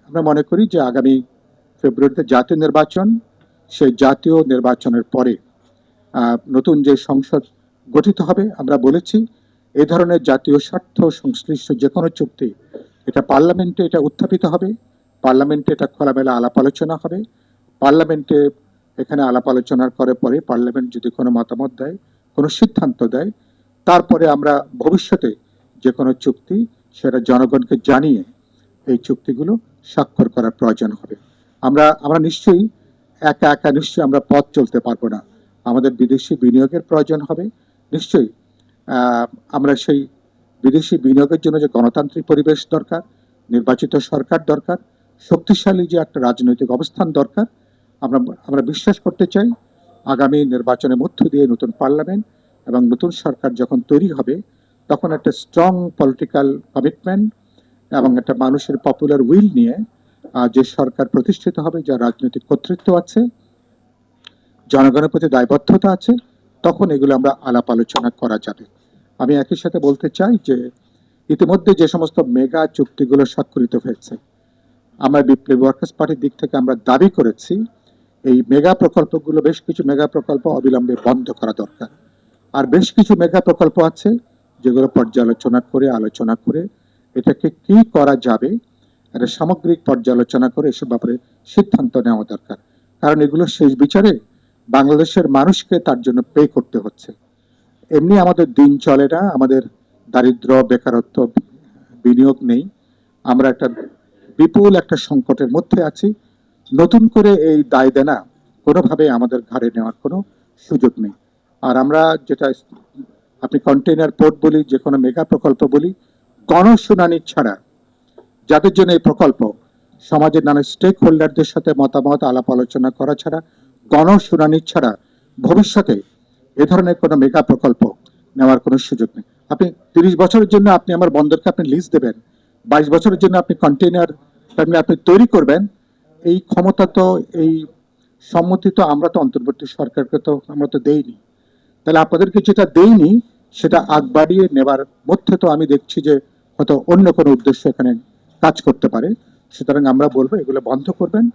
আমরা মনে করি যে আগামী ফেব্রুয়ারিতে জাতীয় নির্বাচন, সেই জাতীয় নির্বাচনের পরে নতুন যে সংসদ গঠিত হবে, আমরা বলেছি এই ধরনের জাতীয় স্বার্থ সংশ্লিষ্ট যে কোনো চুক্তি এটা পার্লামেন্টে এটা উত্থাপিত হবে, পার্লামেন্টে এটা খোলামেলা আলাপ আলোচনা হবে, পার্লামেন্টে এখানে আলাপ আলোচনার পরে পার্লামেন্ট যদি কোনো মতামত দেয়, কোনো সিদ্ধান্ত দেয়, তারপরে আমরা ভবিষ্যতে যে কোনো চুক্তি সেটা জনগণকে জানিয়ে এই চুক্তিগুলো স্বাক্ষর করার প্রয়োজন হবে। আমরা নিশ্চয়ই একা নিশ্চয়ই আমরা পথ চলতে পারবো না, আমাদের বিদেশি বিনিয়োগের প্রয়োজন হবে। নিশ্চয়ই আমরা সেই বিদেশি বিনিয়োগের জন্য যে গণতান্ত্রিক পরিবেশ দরকার, নির্বাচিত সরকার দরকার, শক্তিশালী যে একটা রাজনৈতিক অবস্থান দরকার। আমরা বিশ্বাস করতে চাই আগামী নির্বাচনের মধ্য দিয়ে নতুন পার্লামেন্ট এবং নতুন সরকার যখন তৈরি হবে, তখন একটা স্ট্রং পলিটিক্যাল কমিটমেন্ট এবং একটা মানুষের পপুলার উইল নিয়ে যে সরকার প্রতিষ্ঠিত হবে, যার রাজনৈতিক কর্তৃত্ব আছে, জনগণের প্রতি দায়বদ্ধতা আছে, তখন এগুলো আমরা আলাপ আলোচনা করা যাবে। আমি একই সাথে বলতে চাই যে ইতিমধ্যে যে সমস্ত মেগা চুক্তিগুলো স্বাক্ষরিত হয়েছে, আমরা বিপ্লবী ওয়ার্কার্স পার্টির দিক থেকে আমরা দাবি করেছি এই মেগা প্রকল্পগুলো, বেশ কিছু মেগা প্রকল্প অবিলম্বে বন্ধ করা দরকার। আর বেশ কিছু মেগা প্রকল্প আছে যেগুলো পর্যালোচনা করে আলোচনা করে এটাকে কি করা যাবে, একটা সামগ্রিক পর্যালোচনা করে এসব ব্যাপারে সিদ্ধান্ত নেওয়া দরকার। কারণ এগুলো শেষ বিচারে বাংলাদেশের মানুষকে তার জন্য পে করতে হচ্ছে। এমনি আমাদের দিন চলে না, আমাদের দারিদ্র, বেকারত্ব, বিনিয়োগ নেই, আমরা একটা বিপুল একটা সংকটের মধ্যে আছি। নতুন করে এই দায় দেনা কোনোভাবে আমাদের ঘাড়ে নেওয়ার কোনো সুযোগ নেই। আর আমরা যেটা আপনি কন্টেইনার পোর্ট বলি, যে কোনো মেগা প্রকল্প বলি, গণশুনানি ছাড়া, যাদের জন্য এই প্রকল্প সমাজের নানা স্টেক হোল্ডারদের সাথে মতামত আলাপ আলোচনা করা ছাড়া, গণশুনানি ছাড়া ভবিষ্যতে এ ধরনের কোনো মেগা প্রকল্প নেওয়ার কোনো সুযোগ নেই। আপনি 30 বছরের জন্য আপনি আমার বন্দরকে আপনি লিজ দেবেন, 22 বছরের জন্য আপনি কন্টেইনার টার্মিনাল আপনি তৈরি করবেন, এই ক্ষমতা তো, এই সম্মতি তো আমরা তো অন্তর্বর্তী সরকারকে তো আমরা তো দেইনি। তাহলে আপনাদেরকে যেটা দেইনি সেটা আগ বাড়িয়ে নেবার মধ্যে তো আমি দেখছি যে হয়তো অন্য কোনো উদ্দেশ্য এখানে কাজ করতে পারে। সুতরাং আমরা বলবো এগুলো বন্ধ করবেন।